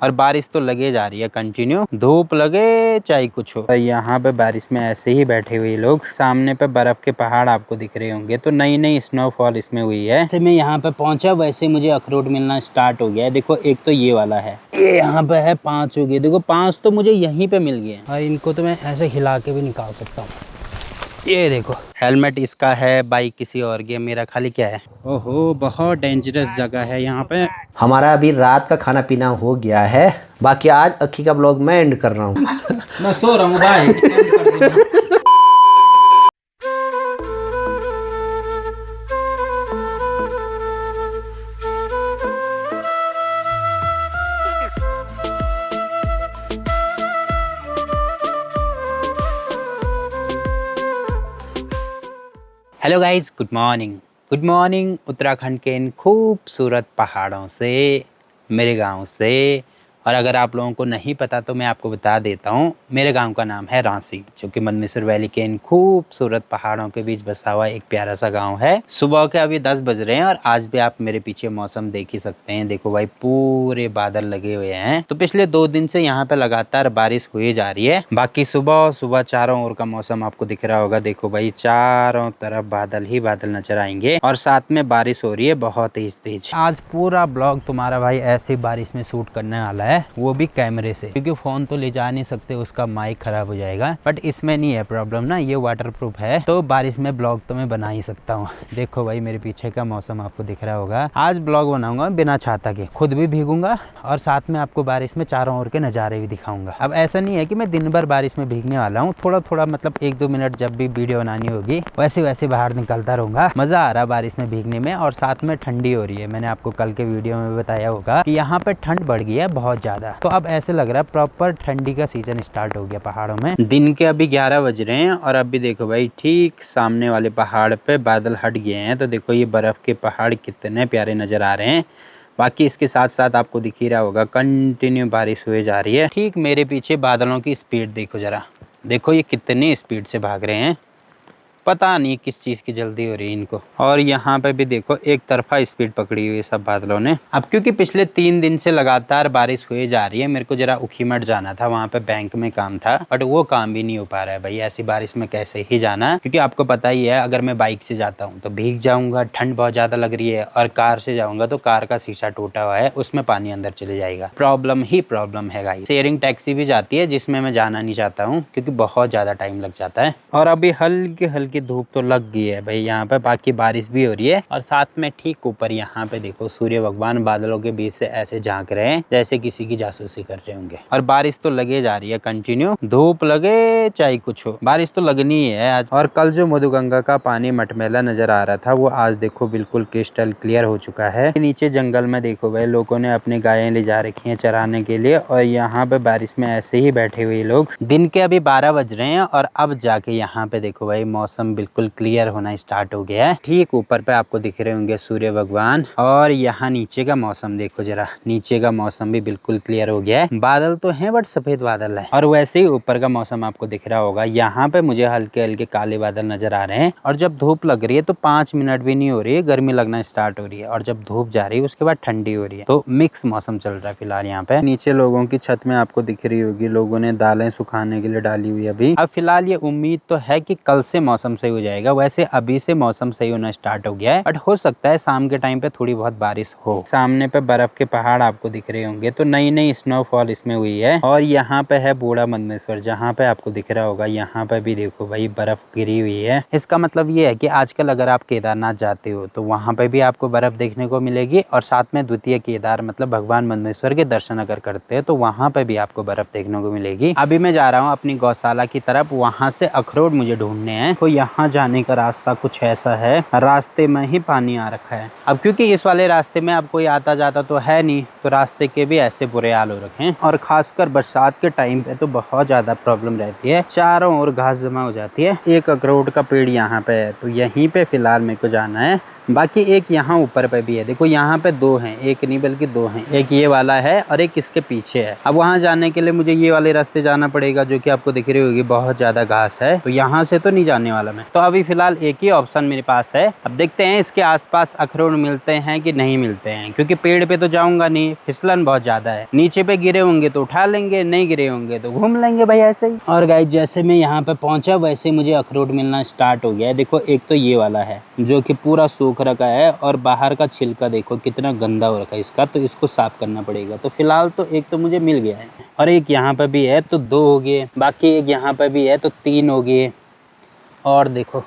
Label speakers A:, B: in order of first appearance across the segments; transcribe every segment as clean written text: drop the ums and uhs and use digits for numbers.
A: और बारिश तो लगे जा रही है कंटिन्यू, धूप लगे चाहे कुछ हो। यहाँ पे बारिश में ऐसे ही बैठे हुए लोग, सामने पे बर्फ के पहाड़ आपको दिख रहे होंगे, तो नई नई स्नोफॉल इसमें हुई है। जैसे मैं यहाँ पे पहुंचा वैसे मुझे अखरोट मिलना स्टार्ट हो गया है। देखो एक तो ये वाला है, ये यहाँ पे है 5 हो गए। देखो 5 तो मुझे यहीं पे मिल गए और इनको तो मैं ऐसे हिला के भी निकाल सकता हूँ। ये देखो हेलमेट इसका है, बाइक किसी और की है, मेरा खाली क्या है। ओहो बहुत डेंजरस जगह है यहाँ पे।
B: हमारा अभी रात का खाना पीना हो गया है, बाकी आज अक्की का ब्लॉग मैं एंड कर रहा हूँ।
A: मैं सो रहा हूँ भाई। Hello guys, good morning. Good morning Uttarakhand के इन खूबसूरत पहाड़ों से, मेरे गांव से। और अगर आप लोगों को नहीं पता तो मैं आपको बता देता हूँ, मेरे गांव का नाम है रांसी, जो कि मदमेश्वर वैली के इन खूबसूरत पहाड़ों के बीच बसा हुआ एक प्यारा सा गांव है। सुबह के अभी 10 बज रहे हैं और आज भी आप मेरे पीछे मौसम देख ही सकते हैं। देखो भाई पूरे बादल लगे हुए हैं। तो पिछले 2 दिन से यहाँ पे लगातार बारिश हुई जा रही है। बाकी सुबह सुबह चारों ओर का मौसम आपको दिख रहा होगा। देखो भाई चारों तरफ बादल ही बादल नजर आएंगे और साथ में बारिश हो रही है बहुत तेज तेज। आज पूरा ब्लॉग तुम्हारा भाई ऐसी बारिश में शूट करने वाला है, वो भी कैमरे से, क्योंकि फोन तो ले जा नहीं सकते, उसका माइक खराब हो जाएगा। बट इसमें नहीं है प्रॉब्लम ना, ये वाटरप्रूफ है, तो बारिश में ब्लॉग तो मैं बना ही सकता हूँ। देखो भाई मेरे पीछे का मौसम आपको दिख रहा होगा। आज ब्लॉग बनाऊंगा बिना छाता के, खुद भी भीगूंगा और साथ में आपको बारिश में चारों ओर के नज़ारे भी दिखाऊंगा। अब ऐसा नहीं है कि मैं दिन भर बारिश में भीगने वाला हूँ, थोड़ा थोड़ा मतलब 1-2 मिनट जब भी वीडियो बनानी होगी वैसे वैसे बाहर निकलता रहूंगा। मजा आ रहा है बारिश में भीगने में और साथ में ठंडी हो रही है। मैंने आपको कल के वीडियो में बताया होगा कि यहाँ पे ठंड बढ़ गई है बहुत ज्यादा, तो अब ऐसे लग रहा है प्रॉपर ठंडी का सीजन स्टार्ट हो गया पहाड़ों में। दिन के अभी 11 बज रहे हैं और अभी देखो भाई ठीक सामने वाले पहाड़ पे बादल हट गए हैं। तो देखो ये बर्फ के पहाड़ कितने प्यारे नजर आ रहे हैं। बाकी इसके साथ साथ आपको दिख ही रहा होगा कंटिन्यू बारिश हुए जा रही है। ठीक मेरे पीछे बादलों की स्पीड देखो जरा, देखो ये कितनी स्पीड से भाग रहे हैं, पता नहीं किस चीज़ की जल्दी हो रही है इनको। और यहाँ पे भी देखो एक तरफा स्पीड पकड़ी हुई है सब बादलों ने। अब क्योंकि पिछले 3 दिन से लगातार बारिश हुई जा रही है, मेरे को जरा उखीमठ जाना था, वहाँ पे बैंक में काम था, बट वो काम भी नहीं हो पा रहा है भाई। ऐसी बारिश में कैसे ही जाना, क्योंकि आपको पता ही है अगर मैं बाइक से जाता हूँ तो भीग जाऊँगा, ठंड बहुत ज़्यादा लग रही है, और कार से जाऊँगा तो कार का शीशा टूटा हुआ है, उसमें पानी अंदर चले जाएगा। प्रॉब्लम ही प्रॉब्लम है गाइस। शेयरिंग टैक्सी भी जाती है जिसमें मैं जाना नहीं चाहता हूँ क्योंकि बहुत ज़्यादा टाइम लग जाता है। और अभी हल्की हल्की धूप तो लग गई है भाई यहाँ पे, बाकी बारिश भी हो रही है। और साथ में ठीक ऊपर यहाँ पे देखो सूर्य भगवान बादलों के बीच से ऐसे झांक रहे हैं जैसे किसी की जासूसी कर रहे होंगे। और बारिश तो लगे जा रही है कंटिन्यू, धूप लगे चाहे कुछ हो, बारिश तो लगनी ही है आज। और कल जो मधुगंगा का पानी मटमैला नजर आ रहा था वो आज देखो बिल्कुल क्रिस्टल क्लियर हो चुका है। नीचे जंगल में देखो भाई लोगों ने अपनी गायें ले जा रखी हैं चराने के लिए, और यहाँ पे बारिश में ऐसे ही बैठे हुए लोग। दिन के अभी 12 बज रहे हैं और अब जाके यहाँ पे देखो भाई मौसम बिल्कुल क्लियर होना स्टार्ट हो गया है। ठीक ऊपर पे आपको दिख रहे होंगे सूर्य भगवान, और यहाँ नीचे का मौसम देखो जरा, नीचे का मौसम भी बिल्कुल क्लियर हो गया है। बादल तो हैं बट सफेद बादल है। और वैसे ही ऊपर का मौसम आपको दिख रहा होगा, यहाँ पे मुझे हल्के हल्के काले बादल नजर आ रहे हैं। और जब धूप लग रही है तो 5 मिनट भी नहीं हो रही है गर्मी लगना स्टार्ट हो रही है, और जब धूप जा रही है उसके बाद ठंडी हो रही है। तो मिक्स मौसम चल रहा है फिलहाल यहाँ पे। नीचे लोगों की छत में आपको दिख रही होगी लोगों ने दालें सुखाने के लिए डाली हुई है अभी। अब फिलहाल ये उम्मीद तो है कि कल से मौसम सही हो जाएगा, वैसे अभी से मौसम सही होना स्टार्ट हो गया है, बट हो सकता है शाम के टाइम पे थोड़ी बहुत बारिश हो। सामने पे बर्फ के पहाड़ आपको दिख रहे होंगे, तो नई नई स्नोफॉल इसमें हुई है। और यहाँ पे है बूढ़ा मदमेश्वर, जहाँ पे आपको दिख रहा होगा, यहाँ पे भी देखो भाई बर्फ गिरी हुई है। इसका मतलब ये है कि आजकल अगर आप केदारनाथ जाते हो तो वहाँ पे भी आपको बर्फ देखने को मिलेगी, और साथ में द्वितीय केदार मतलब भगवान मदमेश्वर के दर्शन अगर करते हैं तो वहाँ पे भी आपको बर्फ देखने को मिलेगी। अभी मैं जा रहा हूँ अपनी गौशाला की तरफ, वहाँ से अखरोट मुझे ढूंढने हैं, तो यहाँ जाने का रास्ता कुछ ऐसा है, रास्ते में ही पानी आ रखा है। अब क्योंकि इस वाले रास्ते में अब कोई आता जाता तो है नहीं, तो रास्ते के भी ऐसे बुरे हाल हो रखे हैं। और खासकर बरसात के टाइम पे तो बहुत ज्यादा प्रॉब्लम रहती है, चारों ओर घास जमा हो जाती है। एक अखरोट का पेड़ यहाँ पे है, तो यहीं पे फिलहाल मेरे को जाना है। बाकी एक यहाँ ऊपर पे भी है, देखो यहाँ पे 2 हैं, एक नहीं बल्कि 2 हैं, एक ये वाला है और एक इसके पीछे है। अब वहाँ जाने के लिए मुझे ये वाले रास्ते जाना पड़ेगा, जो कि आपको दिख रही होगी बहुत ज्यादा घास है, तो यहाँ से तो नहीं जाने वाला प्रॉब्लम है। तो अभी फ़िलहाल एक ही ऑप्शन मेरे पास है, अब देखते हैं इसके आसपास अखरोट मिलते हैं कि नहीं मिलते हैं, क्योंकि पेड़ पे तो जाऊँगा नहीं, फिसलन बहुत ज़्यादा है। नीचे पे गिरे होंगे तो उठा लेंगे, नहीं गिरे होंगे तो घूम लेंगे भाई ऐसे ही। और गाइस जैसे मैं यहाँ पे पहुँचा वैसे मुझे अखरोट मिलना स्टार्ट हो गया है। देखो एक तो ये वाला है जो कि पूरा सूख रखा है और बाहर का छिलका देखो कितना गंदा हो रखा है इसका, तो इसको साफ करना पड़ेगा। तो फिलहाल तो एक तो मुझे मिल गया है और एक यहाँ पे भी है तो 2 हो गए, बाकी एक यहाँ पे भी है तो 3 हो गए। और देखो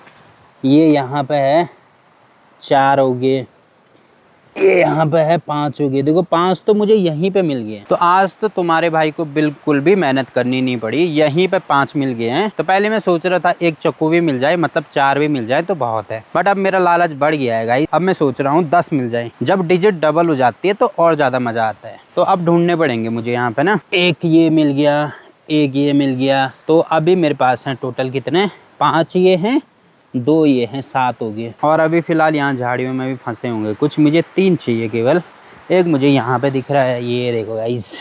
A: ये यहाँ पे है 4 हो गए, ये यहाँ पे है 5 हो गए। देखो 5 तो मुझे यहीं पे मिल गए। तो आज तो तुम्हारे भाई को बिल्कुल भी मेहनत करनी नहीं पड़ी, यहीं पे 5 मिल गए हैं। तो पहले मैं सोच रहा था एक चक्कू भी मिल जाए, मतलब 4 भी मिल जाए तो बहुत है, बट अब मेरा लालच बढ़ गया है गाइस। अब मैं सोच रहा हूँ 10 मिल जाए। जब डिजिट डबल हो जाती है तो और ज़्यादा मज़ा आता है। तो अब ढूंढने पड़ेंगे मुझे यहाँ पे ना। एक ये मिल गया, एक ये मिल गया, तो अभी मेरे पास हैं टोटल कितने, 5 ये हैं, 2 ये हैं, 7 हो गए। और अभी फ़िलहाल यहाँ झाड़ियों में भी फंसे होंगे कुछ, मुझे 3 चाहिए केवल। एक मुझे यहाँ पे दिख रहा है, ये देखो गाइस,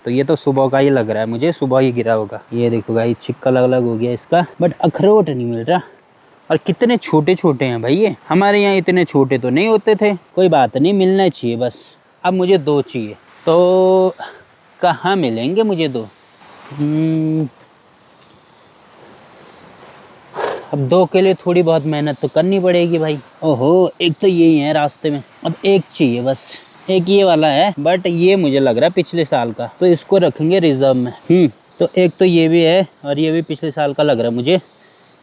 A: तो ये तो सुबह का ही लग रहा है मुझे, सुबह ही गिरा होगा। ये देखो गाइस छिक्का अलग अलग हो गया इसका, बट अखरोट नहीं मिल रहा। और कितने छोटे छोटे हैं भाई ये, हमारे यहाँ इतने छोटे तो नहीं होते थे। कोई बात नहीं, मिलना चाहिए बस। अब मुझे 2 चाहिए, तो कहाँ मिलेंगे मुझे 2? अब 2 के लिए थोड़ी बहुत मेहनत तो करनी पड़ेगी भाई। ओहो एक तो यही है रास्ते में, अब एक चाहिए बस। एक ये वाला है बट ये मुझे लग रहा है पिछले साल का, तो इसको रखेंगे रिजर्व में। तो एक तो ये भी है और ये भी पिछले साल का लग रहा है मुझे,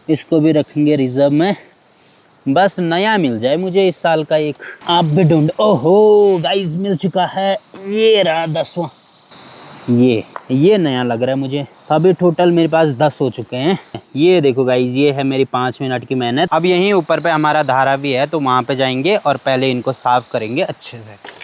A: इसको भी रखेंगे रिजर्व में। बस नया मिल जाए मुझे इस साल का एक। आप भी ढूंढ। ओहो गाइस मिल चुका है, ये रहा 10वां। ये नया लग रहा है मुझे। अभी टोटल मेरे पास 10 हो चुके हैं। ये देखो गाइस, ये है मेरी 5 मिनट की मेहनत। अब यहीं ऊपर पे हमारा धारा भी है, तो वहाँ पे जाएंगे और पहले इनको साफ करेंगे अच्छे से।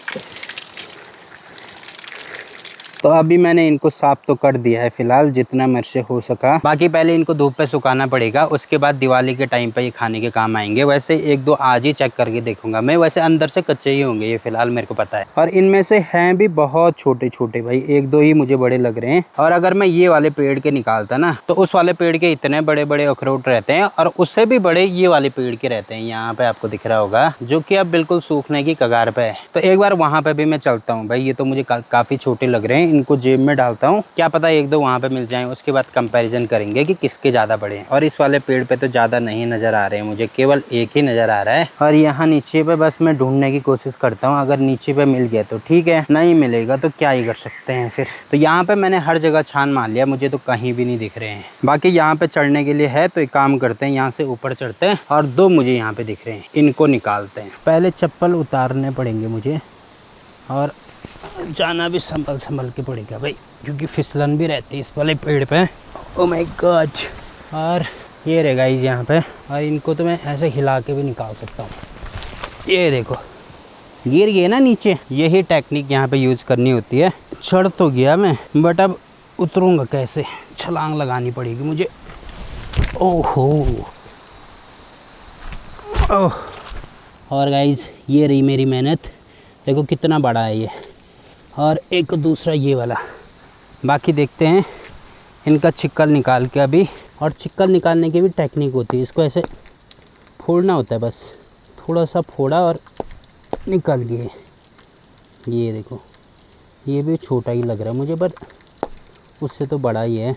A: तो अभी मैंने इनको साफ तो कर दिया है फिलहाल, जितना मेरे से हो सका। बाकी पहले इनको धूप पे सुखाना पड़ेगा, उसके बाद दिवाली के टाइम पे ये खाने के काम आएंगे। वैसे 1-2 आज ही चेक करके देखूंगा मैं, वैसे अंदर से कच्चे ही होंगे ये फिलहाल, मेरे को पता है। और इनमें से हैं भी बहुत छोटे छोटे भाई, 1-2 ही मुझे बड़े लग रहे हैं। और अगर मैं ये वाले पेड़ के निकालता ना, तो उस वाले पेड़ के इतने बड़े बड़े अखरोट रहते हैं, और उससे भी बड़े ये वाले पेड़ के रहते हैं। यहाँ पे आपको दिख रहा होगा, जो कि अब बिल्कुल सूखने की कगार पे है। तो एक बार वहाँ पे भी मैं चलता हूँ भाई, ये तो मुझे काफी छोटे लग रहे हैं, इनको जेब में डालता हूँ, क्या पता 1-2 वहाँ पे मिल जाएं। उसके बाद कंपैरिजन करेंगे कि किसके ज़्यादा बड़े हैं। और इस वाले पेड़ पे तो ज़्यादा नहीं नज़र आ रहे हैं मुझे, केवल एक ही नज़र आ रहा है। और यहाँ नीचे पे बस मैं ढूंढने की कोशिश करता हूँ, अगर नीचे पे मिल गया तो ठीक है, नहीं मिलेगा तो क्या ही कर सकते हैं फिर। तो यहाँ पे मैंने हर जगह छान मार लिया, मुझे तो कहीं भी नहीं दिख रहे हैं। बाकी यहाँ पे चढ़ने के लिए है, तो एक काम करते हैं, यहाँ से ऊपर चढ़ते हैं। और 2 मुझे यहाँ पे दिख रहे हैं, इनको निकालते हैं। पहले चप्पल उतारने पड़ेंगे मुझे, और जाना भी संभल संभल के पड़ेगा भाई, क्योंकि फिसलन भी रहती है इस वाले पेड़ पे। ओ माय गॉड। और ये रहे गाइस यहाँ पे, और इनको तो मैं ऐसे हिला के भी निकाल सकता हूँ। ये देखो गिर गए ना नीचे, यही टेक्निक यहाँ पे यूज़ करनी होती है। चढ़ तो गया मैं, बट अब उतरूँगा कैसे, छलांग लगानी पड़ेगी मुझे। ओहो ओह। और गाइस ये रही मेरी मेहनत, देखो कितना बड़ा है ये। और एक दूसरा ये वाला। बाकी देखते हैं इनका छिक्कल निकाल के अभी। और छिक्कल निकालने की भी टेक्निक होती है, इसको ऐसे फोड़ना होता है, बस थोड़ा सा फोड़ा और निकल गए। ये देखो ये भी छोटा ही लग रहा है मुझे, बट उससे तो बड़ा ही है,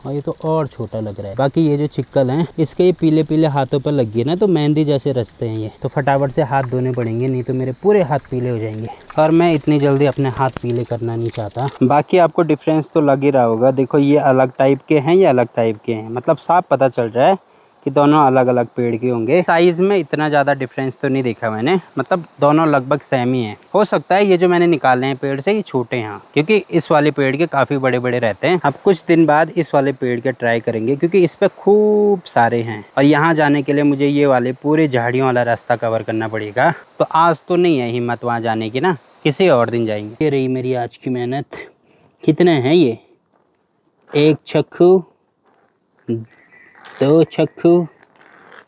A: और ये तो और छोटा लग रहा है। बाकी ये जो छिक्कल हैं, इसके ये पीले पीले हाथों पर लग गए ना, तो मेहंदी जैसे रचते हैं ये, तो फटाफट से हाथ धोने पड़ेंगे, नहीं तो मेरे पूरे हाथ पीले हो जाएंगे। और मैं इतनी जल्दी अपने हाथ पीले करना नहीं चाहता। बाकी आपको डिफरेंस तो लग ही रहा होगा, देखो ये अलग टाइप के हैं, ये अलग टाइप के हैं, मतलब साफ पता चल रहा है कि दोनों अलग अलग पेड़ के होंगे। साइज़ में इतना ज़्यादा डिफरेंस तो नहीं देखा मैंने, मतलब दोनों लगभग सेम ही हैं। हो सकता है ये जो मैंने निकाले हैं पेड़ से, ये छोटे हैं, क्योंकि इस वाले पेड़ के काफ़ी बड़े बड़े रहते हैं। अब कुछ दिन बाद इस वाले पेड़ के ट्राई करेंगे, क्योंकि इस पर खूब सारे हैं। और यहाँ जाने के लिए मुझे ये वाले पूरे झाड़ियों वाला रास्ता कवर करना पड़ेगा। तो आज तो नहीं है हिम्मत वहाँ जाने की ना, किसी और दिन जाएंगे। ये रही मेरी आज की मेहनत। कितने हैं ये? 1 चक्कू, 2 चक्कू,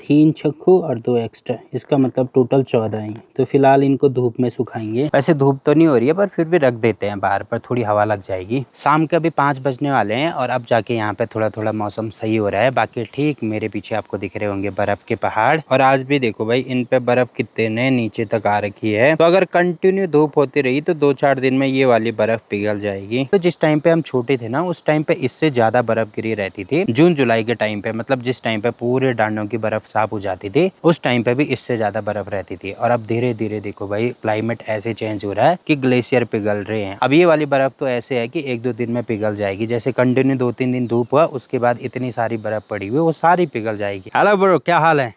A: 3 चक्कू और 2 एक्स्ट्रा, इसका मतलब टोटल 14 हैं। तो फिलहाल इनको धूप में सुखाएंगे। वैसे धूप तो नहीं हो रही है पर फिर भी रख देते हैं बाहर पर, थोड़ी हवा लग जाएगी। शाम के अभी 5 बजने वाले हैं और अब जाके यहाँ पे थोड़ा थोड़ा मौसम सही हो रहा है। बाकी ठीक मेरे पीछे आपको दिख रहे होंगे बर्फ के पहाड़, और आज भी देखो भाई इन पे बर्फ कितने नीचे तक आ रखी है। तो अगर कंटिन्यू धूप होती रही तो 2-4 दिन में ये वाली बर्फ पिघल जाएगी। तो जिस टाइम पे हम छोटे थे ना उस टाइम पे इससे ज्यादा बर्फ गिरी रहती थी। जून जुलाई के टाइम पे, मतलब जिस टाइम पे पूरे डांडों की बर्फ साफ हो जाती थी उस टाइम पे भी इससे ज्यादा बर्फ रहती थी। और अब धीरे धीरे देखो भाई क्लाइमेट ऐसे चेंज हो रहा है कि ग्लेशियर पिघल रहे हैं। अब ये वाली बर्फ तो ऐसे है कि 1-2 दिन में पिघल जाएगी। जैसे कंटिन्यू 2-3 दिन धूप हुआ उसके बाद इतनी सारी बर्फ पड़ी हुई वो सारी पिघल जाएगी। हेलो ब्रो, क्या हाल है?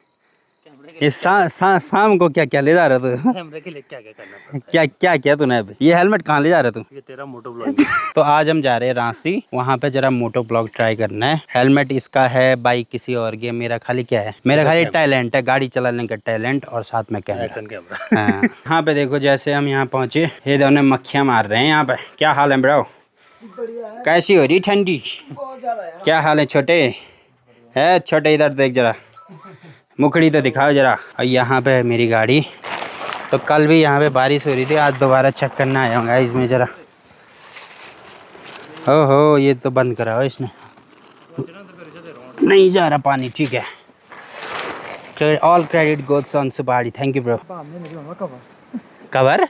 A: ये शाम को क्या क्या ले जा रहा तू? कैमरे के लिए क्या क्या करना क्या क्या किया तूने? अब ये हेलमेट कहाँ ले जा रहा तू? ये तेरा मोटो ब्लॉग। तो आज हम जा रहे हैं रांची, वहाँ पे जरा मोटो ब्लॉग ट्राई करना है। हेलमेट इसका है, बाइक किसी और की है, मेरा खाली क्या है, मेरा खाली टैलेंट है, गाड़ी चलाने का टैलेंट और साथ में कैमरा। हाँ, यहाँ पे देखो जैसे हम यहाँ पहुँचे ये दोनों मक्खियाँ मार रहे हैं यहाँ पे। क्या हाल है ब्रो? कैसी हो रही ठंडी? क्या हाल है छोटे? है छोटे, इधर देख जरा, मुखड़ी तो दिखाओ जरा। और यहाँ पे है मेरी गाड़ी। तो कल भी यहाँ पे बारिश हो रही थी, आज दोबारा चेक करना आया हूँ इसमें जरा। ओहो, ये तो बंद करा हो इसने, नहीं जा रहा पानी। ठीक है, ऑल क्रेडिट गोज़ ऑन सुपारी। Thank you bro. कवर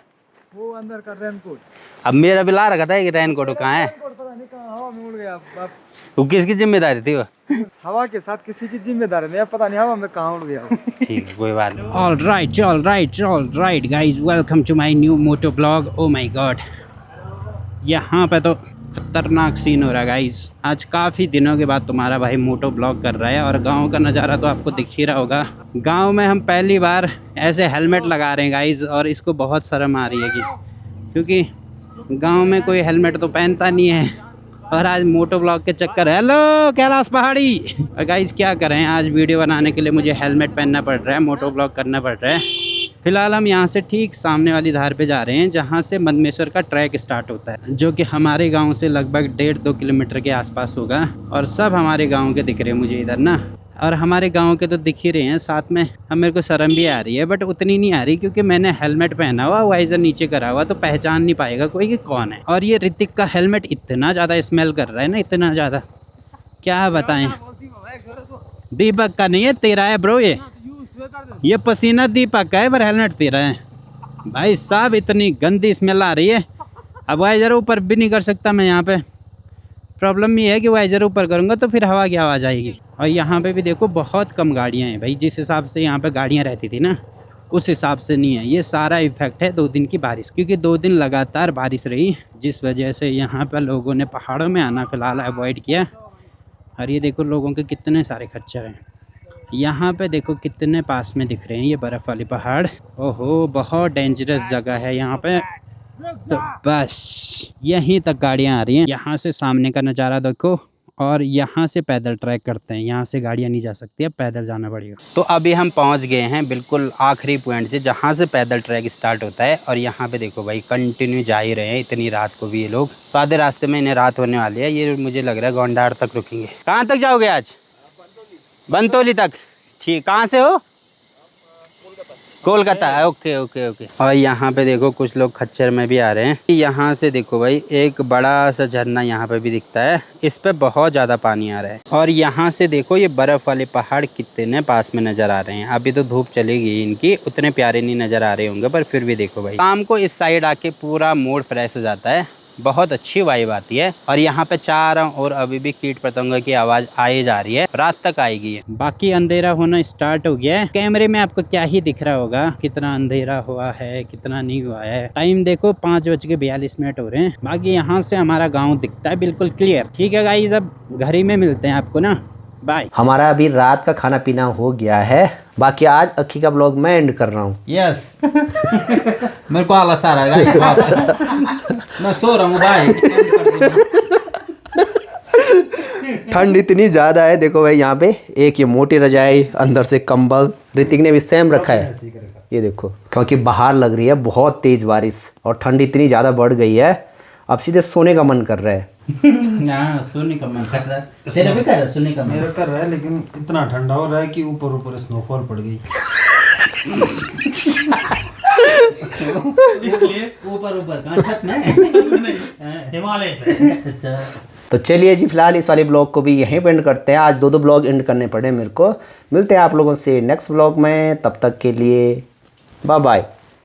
C: वो अंदर का रेनकोट,
A: अब मेरा भी ला रखा था कि रेनकोट कहाँ है?
C: पता नहीं कहाँ हवा में उड़ गया।
A: वो किसकी जिम्मेदारी थी वो?
C: हवा के साथ किसी की जिम्मेदारी नहीं है, पता नहीं हवा में कहाँ उड़ गया।
A: ठीक है, कोई बात नहीं। All right guys, welcome to my new Moto blog. Oh my god, यहाँ पे तो खतरनाक सीन हो रहा है गाइज। आज काफ़ी दिनों के बाद तुम्हारा भाई मोटो ब्लॉग कर रहा है और गांव का नज़ारा तो आपको दिख ही रहा होगा। गांव में हम पहली बार ऐसे हेलमेट लगा रहे हैं गाइज, और इसको बहुत शर्म आ रही है क्योंकि गांव में कोई हेलमेट तो पहनता नहीं है। और आज मोटो ब्लॉग के चक्कर, हेलो कैलाश पहाड़ी। और गाइज क्या करें, आज वीडियो बनाने के लिए मुझे हेलमेट पहनना पड़ रहा है, मोटो ब्लॉग करना पड़ रहा है। फिलहाल हम यहाँ से ठीक सामने वाली धार पे जा रहे हैं जहाँ से मंदमेश्वर का ट्रैक स्टार्ट होता है, जो कि हमारे गांव से लगभग 1.5-2 किलोमीटर के आसपास होगा। और सब हमारे गांव के दिख रहे हैं मुझे इधर ना, और हमारे गांव के तो दिख ही रहे हैं साथ में। अब मेरे को शर्म भी आ रही है बट उतनी नहीं आ रही क्योंकि मैंने हेलमेट पहना हुआ, वाइजर नीचे करा हुआ, तो पहचान नहीं पाएगा कोई कि कौन है। और ये ऋतिक का हेलमेट इतना ज़्यादा स्मेल कर रहा है ना, इतना ज़्यादा, क्या बताएं। दीपक का नहीं है, तेरा है ब्रो। ये पसीना दीपक का है पर हेलमेट तेरा है भाई साहब। इतनी गंदी स्मेल आ रही है। अब वाइजर ऊपर भी नहीं कर सकता मैं यहाँ पे। प्रॉब्लम ये है कि वाइजर ऊपर करूँगा तो फिर हवा की आवाज़ आएगी। और यहाँ पे भी देखो बहुत कम गाड़ियाँ हैं भाई, जिस हिसाब से यहाँ पे गाड़ियाँ रहती थी ना उस हिसाब से नहीं है। ये सारा इफेक्ट है 2 दिन की बारिश, क्योंकि 2 दिन लगातार बारिश रही जिस वजह से यहाँ पर लोगों ने पहाड़ों में आना फ़िलहाल अवॉइड किया। और ये देखो लोगों के कितने सारे खच्चर हैं यहाँ पे, देखो कितने पास में दिख रहे हैं ये बर्फ़ वाले पहाड़। ओहो, बहुत डेंजरस जगह है यहाँ पे। तो बस यहीं तक गाड़ियाँ आ रही हैं। यहाँ से सामने का नज़ारा देखो, और यहाँ से पैदल ट्रैक करते हैं, यहाँ से गाड़ियाँ नहीं जा सकती, अब पैदल जाना पड़ेगा। तो अभी हम पहुँच गए हैं बिल्कुल आखिरी पॉइंट से जहाँ से पैदल ट्रैक स्टार्ट होता है। और यहाँ पे देखो भाई कंटिन्यू जा ही रहे हैं, इतनी रात को भी ये लोग। तो आधे रास्ते में इन्हें रात होने वाली है, ये मुझे लग रहा है गोंडार तक रुकेंगे। कहाँ तक जाओगे आज? बनतोली तक। ठीक, कहाँ से हो? कोलकाता। Okay okay okay. और यहाँ पे देखो कुछ लोग खच्चर में भी आ रहे हैं। यहाँ से देखो भाई एक बड़ा सा झरना यहाँ पे भी दिखता है, इस पे बहुत ज़्यादा पानी आ रहा है। और यहाँ से देखो ये बर्फ़ वाले पहाड़ कितने पास में नज़र आ रहे हैं। अभी तो धूप चलेगी इनकी, उतने प्यारे नहीं नज़र आ रहे होंगे पर फिर भी देखो भाई शाम को इस साइड आके पूरा मूड फ्रेश हो जाता है, बहुत अच्छी वाइब आती है। और यहाँ पे चारों और अभी भी कीट पतंगों की आवाज़ आई जा रही है, रात तक आएगी है। बाकी अंधेरा होना स्टार्ट हो गया है। कैमरे में आपको क्या ही दिख रहा होगा कितना अंधेरा हुआ है कितना नहीं हुआ है। टाइम देखो 5:42 हो रहे हैं। बाकी यहाँ से हमारा गाँव दिखता है बिल्कुल क्लियर। ठीक है गाइस, अब घर ही में मिलते हैं आपको ना, बाय।
B: हमारा अभी रात का खाना पीना हो गया है, बाकी आज अक्की का ब्लॉग मैं एंड कर रहा हूँ।
A: यस मेरे को आलस आ रहा है, मैं सो रहा हूँ भाई।
B: ठंड इतनी ज़्यादा है, देखो भाई यहाँ पे एक ये मोटी रजाई, अंदर से कंबल ऋतिक ने भी सेम रखा है, ये देखो, क्योंकि बाहर लग रही है बहुत तेज़ बारिश और ठंड इतनी ज़्यादा बढ़ गई है। अब सीधे सोने का मन कर रहा है।
A: हाँ, सोने का मन कर रहा है। तेरा भी कर रहा है सोने का मन?
C: मेरा कर रहा है, लेकिन इतना ठंडा हो रहा है कि ऊपर ऊपर स्नोफॉल पड़ गई।
A: इसलिए ऊपर ऊपर कहाँ, छत में?
D: हिमालय पे।
A: अच्छा,
B: तो चलिए जी, फिलहाल इस वाले ब्लॉग को भी यहीं पे एंड करते हैं। आज 2 ब्लॉग एंड करने पड़े मेरे को। मिलते हैं आप लोगों से नेक्स्ट ब्लॉग में, तब तक के लिए बाय बाय।